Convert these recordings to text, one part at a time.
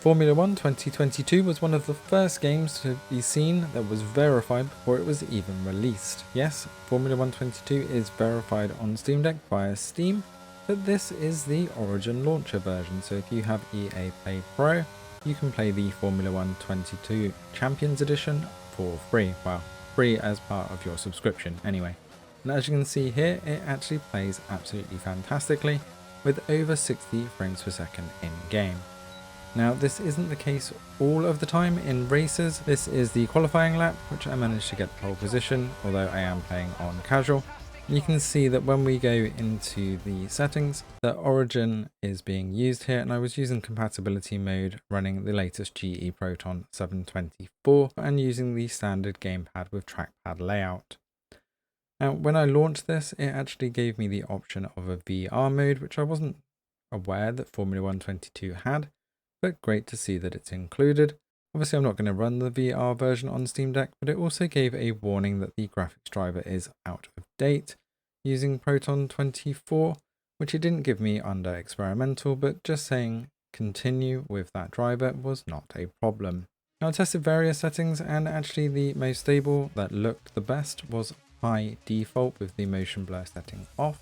Formula 1 2022 was one of the first games to be seen that was verified before it was even released. Yes, Formula 1 22 is verified on Steam Deck via Steam, but this is the Origin launcher version, so if you have EA Play Pro, you can play the Formula 1 22 Champions Edition for free. Well, free as part of your subscription anyway. And as you can see here, it actually plays absolutely fantastically with over 60 frames per second in game. Now this isn't the case all of the time in races. This is the qualifying lap, which I managed to get pole position, although I am playing on casual. You can see that when we go into the settings, the Origin is being used here, and I was using compatibility mode running the latest GE Proton 724 and using the standard gamepad with trackpad layout. Now when I launched this, it actually gave me the option of a VR mode, which I wasn't aware that Formula 1 22 had, but great to see that it's included. Obviously I'm not going to run the VR version on Steam Deck, but it also gave a warning that the graphics driver is out of date using Proton 24, which it didn't give me under experimental, but just saying continue with that driver was not a problem. Now I tested various settings, and actually the most stable that looked the best was high default with the motion blur setting off.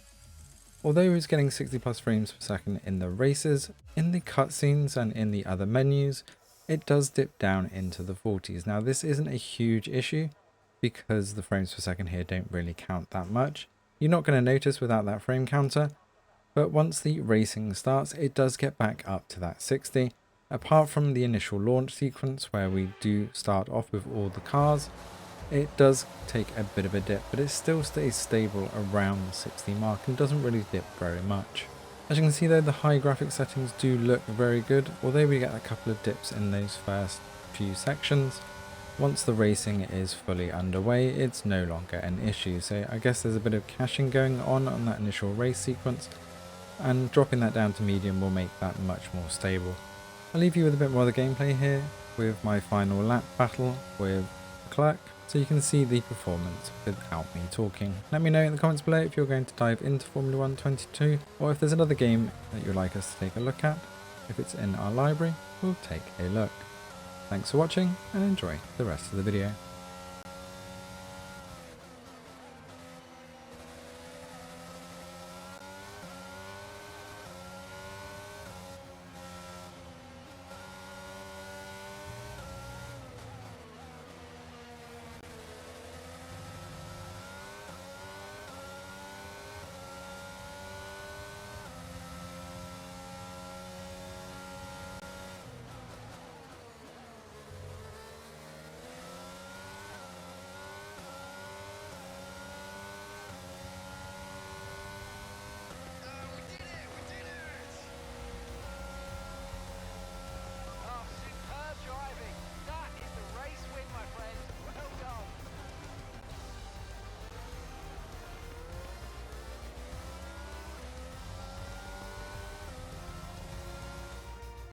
Although it was getting 60 plus frames per second in the races, in the cutscenes and in the other menus, it does dip down into the 40s. Now this isn't a huge issue because the frames per second here don't really count that much. You're not going to notice without that frame counter, but once the racing starts, it does get back up to that 60. Apart from the initial launch sequence where we do start off with all the cars, it does take a bit of a dip, but it still stays stable around the 60 mark and doesn't really dip very much. As you can see though, the high graphics settings do look very good, although we get a couple of dips in those first few sections. Once the racing is fully underway, it's no longer an issue, so I guess there's a bit of caching going on that initial race sequence, and dropping that down to medium will make that much more stable. I'll leave you with a bit more of the gameplay here with my final lap battle with Clerk, so you can see the performance without me talking. Let me know in the comments below if you're going to dive into Formula 1 22, or if there's another game that you'd like us to take a look at. If it's in our library, we'll take a look. Thanks for watching and enjoy the rest of the video.